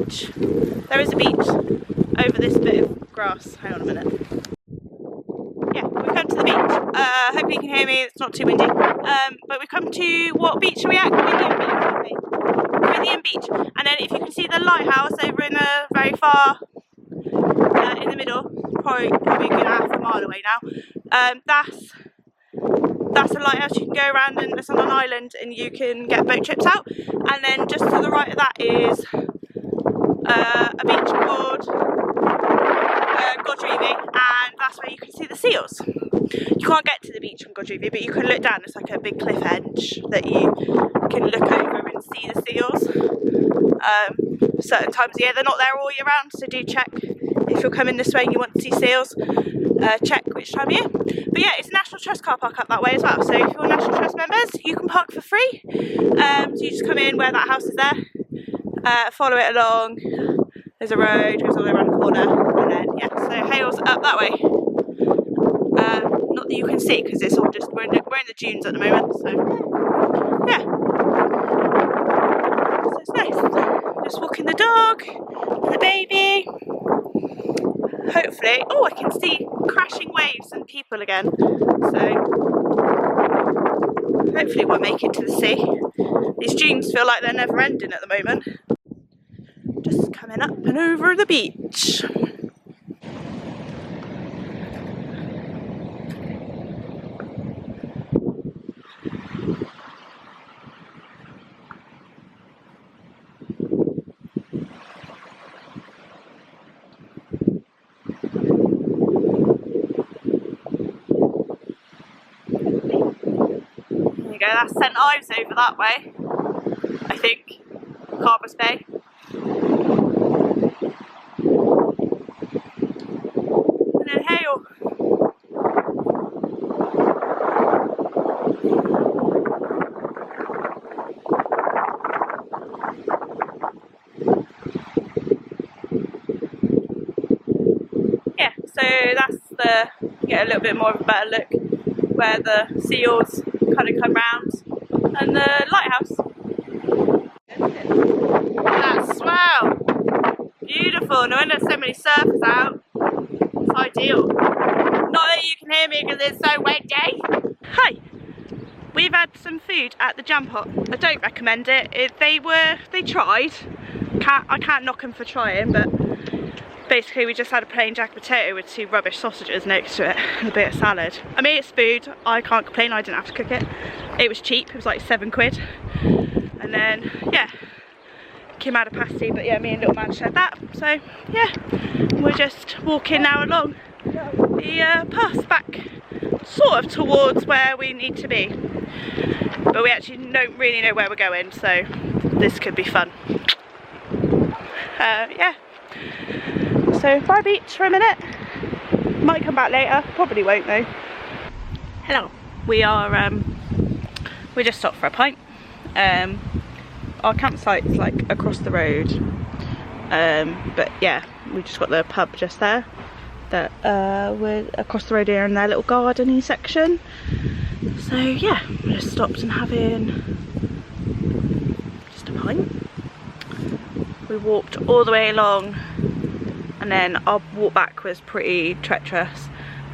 beach. There is a beach over this bit of grass. Hang on a minute. Yeah, we've come to the beach. Hopefully you can hear me, it's not too windy. But we've come to, what beach are we at? Gwithian Beach, I think. Gwithian Beach. And then if you can see the lighthouse over in the very far, in the middle, probably a good half a mile away now. That's a lighthouse. You can go around and it's on an island and you can get boat trips out. And then just to the right of that is a beach called Gwithian, and that's where you can see the seals. You can't get to the beach from Gwithian, but you can look down. It's like a big cliff edge that you can look over and see the seals. Certain times of year, they're not there all year round, so do check if you're coming this way and you want to see seals. Check which time of year. But yeah, it's a National Trust car park up that way as well. So if you're National Trust members, you can park for free. So you just come in where that house is there, follow it along. There's a road, goes all the way around the corner, and then yeah, so Hale's up that way. Not that you can see because it's all just we're in the dunes at the moment. So yeah, so it's nice. Just walking the dog, the baby. Hopefully, oh, I can see crashing waves and people again. So hopefully we'll make it to the sea. These dunes feel like they're never ending at the moment. Just coming up and over the beach. There you go, that's St Ives over that way, I think, Carver's Bay. So that's get a little bit more of a better look where the seals kind of come round and the lighthouse. That swell! Beautiful, no wonder there's so many surfers out. It's ideal. Not that you can hear me because it's so windy. Hi! We've had some food at the Jam Pot. I don't recommend it. They tried. I can't knock them for trying, but basically we just had a plain jack potato with 2 rubbish sausages next to it and a bit of salad. I mean, it's food, I can't complain, I didn't have to cook it. It was cheap, it was like £7. And then, yeah, Kim had a pasty, but yeah, me and little man shared that. So, yeah, we're just walking now along the path back sort of towards where we need to be. But we actually don't really know where we're going, so this could be fun. Yeah. So bye beach for a minute, might come back later, probably won't though. Hello, we are, we just stopped for a pint. Our campsite's like across the road, but yeah, we just got the pub just there, that we're across the road here in their little garden-y section. So yeah, we just stopped and having just a pint. We walked all the way along, and then our walk back was pretty treacherous.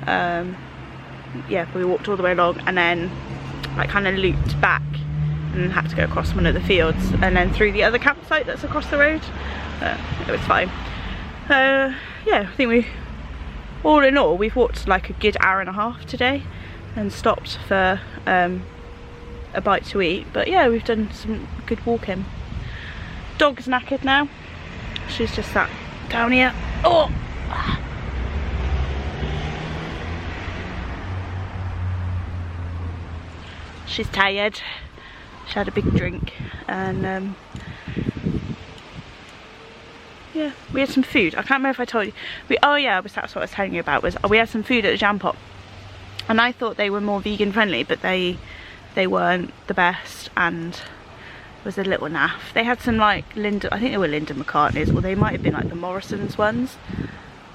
Yeah, we walked all the way along and then like kind of looped back and had to go across one of the fields and then through the other campsite that's across the road. It was fine. Yeah, I think we, all in all, we've walked like a good hour and a half today and stopped for a bite to eat. But yeah, we've done some good walking. Dog's knackered now. She's just sat down here. Oh! She's tired. She had a big drink and yeah, we had some food. I can't remember if I told you. Oh yeah, that's what I was telling you about, was we had some food at the Jam Pot. And I thought they were more vegan friendly, but they weren't the best and was a little naff. They had some like I think they were Linda McCartney's, or they might have been like the Morrison's ones.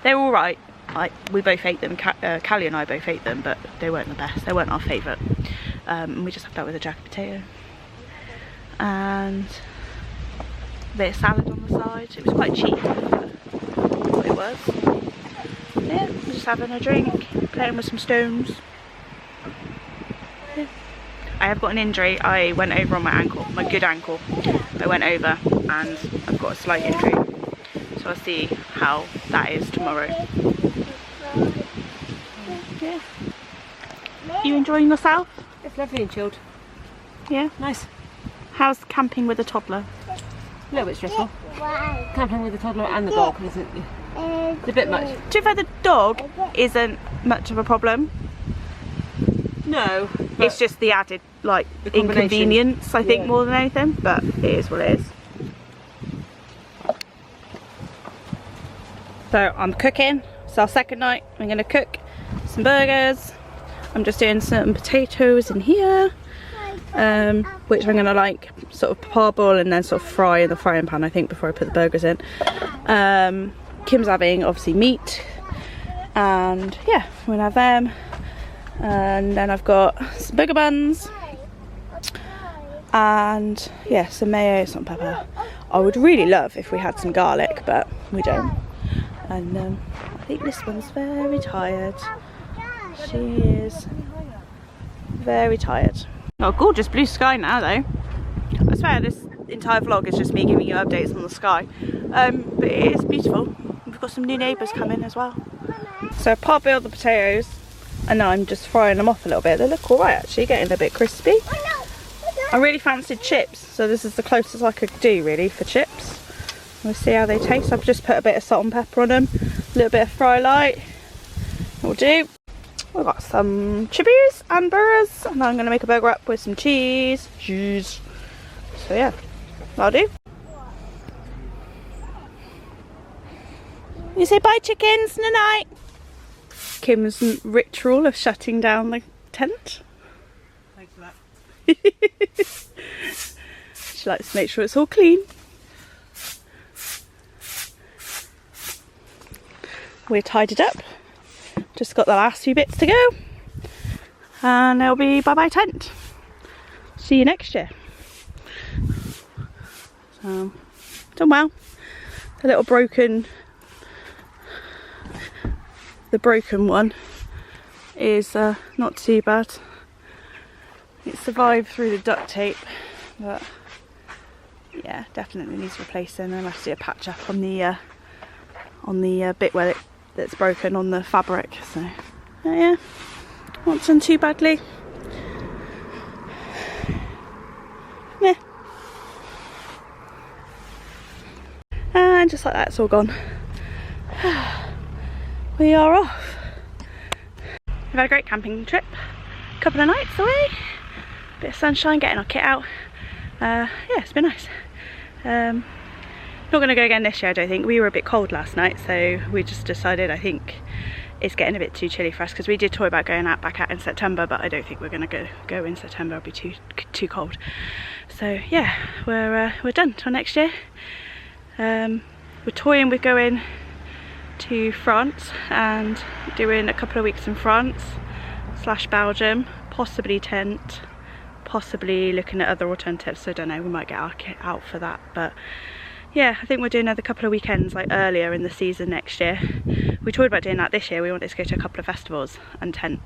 They were alright. Like, we both ate them, Callie and I both ate them, but they weren't the best. They weren't our favourite. And we just had that with a jacket potato. And a bit of salad on the side. It was quite cheap, but it was. Yeah, just having a drink, playing with some stones. Yeah. I have got an injury. I went over on my ankle, my good ankle. I went over and I've got a slight injury. So I'll see how that is tomorrow. Yeah. You enjoying yourself? It's lovely and chilled. Yeah? Nice. How's camping with a toddler? A little bit stressful. Camping with the toddler and the dog, isn't it? It's a bit much. To be fair, the dog isn't much of a problem. No. It's just the added, like, inconvenience, I think, more than anything. But it is what it is. So I'm cooking. It's our second night. I'm going to cook some burgers. I'm just doing some potatoes in here, which I'm going to like sort of parboil and then sort of fry in the frying pan, I think, before I put the burgers in. Kim's having obviously meat, and yeah, we're going to have them. And then I've got some burger buns and yeah, some mayo, some pepper. I would really love if we had some garlic, but we don't. And I think this one's very tired. She is very tired. Oh, gorgeous blue sky now though. I swear this entire vlog is just me giving you updates on the sky. But it is beautiful. We've got some new neighbours coming as well. So I parboiled the potatoes and now I'm just frying them off a little bit. They look alright actually, getting a bit crispy. I really fancied chips, so this is the closest I could do really for chips. We'll see how they taste. I've just put a bit of salt and pepper on them, a little bit of fry light. Will do. We've got some chippies and burgers, and I'm going to make a burger up with some cheese. So yeah, that'll do. You say bye chickens, night. Kim's ritual of shutting down the tent. Thanks for that. She likes to make sure it's all clean. We're tidied up. Just got the last few bits to go. And it'll be bye-bye tent. See you next year. So, done well. The little broken one is not too bad. It survived through the duct tape, but yeah, definitely needs replacing. I'll have to do a patch up on the bit where that's broken on the fabric. So yeah, not done too badly. Yeah, and just like that, it's all gone. We are off. We've had a great camping trip. A couple of nights away. Bit of sunshine, getting our kit out. Yeah, it's been nice. Not going to go again this year, I don't think. We were a bit cold last night, so we just decided, I think it's getting a bit too chilly for us, because we did toy about going back out in September, but I don't think we're going to go in September. It'll be too cold. So yeah, we're done till next year. We're toying with going to France and doing a couple of weeks in France / Belgium, possibly tent, possibly looking at other alternatives. So I don't know, we might get our kit out for that. But yeah, I think we're doing another couple of weekends like earlier in the season next year. We talked about doing that this year. We wanted to go to a couple of festivals and tent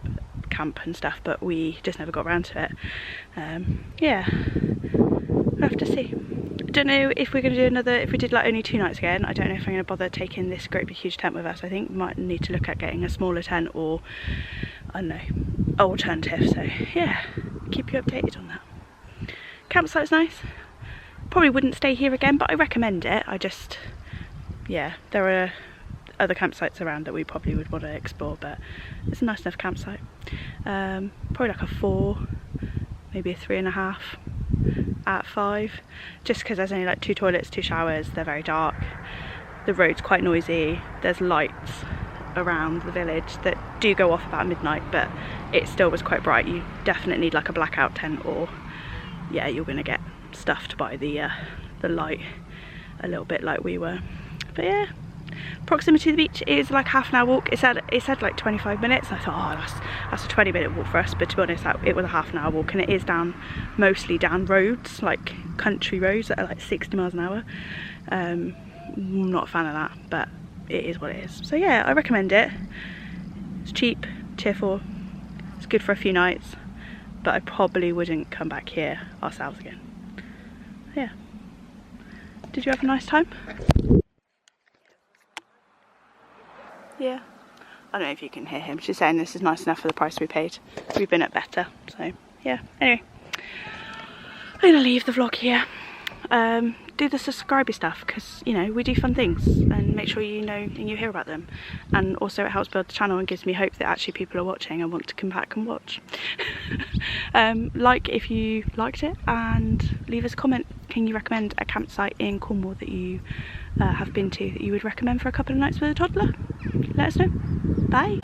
camp and stuff, but we just never got around to it. Yeah, we'll have to see. I don't know if we're going to do another, if we did like only 2 nights again, I don't know if I'm going to bother taking this great big huge tent with us. I think we might need to look at getting a smaller tent, or I don't know, alternative. So yeah, keep you updated on that. Campsite's nice. Probably wouldn't stay here again, but I recommend it. I just, yeah, there are other campsites around that we probably would want to explore, but it's a nice enough campsite. Probably like a 4, maybe a 3.5 at 5, just because there's only like 2 toilets, 2 showers. They're very dark. The road's quite noisy. There's lights around the village that do go off about midnight, but it still was quite bright. You definitely need like a blackout tent, or yeah, you're gonna get stuffed by the light a little bit like we were. But yeah, proximity to the beach is like half an hour walk. It said like 25 minutes. I thought, oh, that's a 20-minute walk for us, but to be honest, it was a half an hour walk, and it is mostly down roads, like country roads that are like 60 miles an hour. I'm not a fan of that, but it is what it is. So yeah, I recommend it. It's cheap, tier 4. It's good for a few nights, but I probably wouldn't come back here ourselves again. Yeah. Did you have a nice time? Yeah. I don't know if you can hear him. She's saying this is nice enough for the price we paid. We've been at better, so yeah. Anyway, I'm gonna leave the vlog here. Do the subscribey stuff, because you know we do fun things, and make sure you know and you hear about them, and also it helps build the channel and gives me hope that actually people are watching and want to come back and watch. Like if you liked it, and leave us a comment. Can you recommend a campsite in Cornwall that you have been to that you would recommend for a couple of nights with a toddler? Let us know. Bye.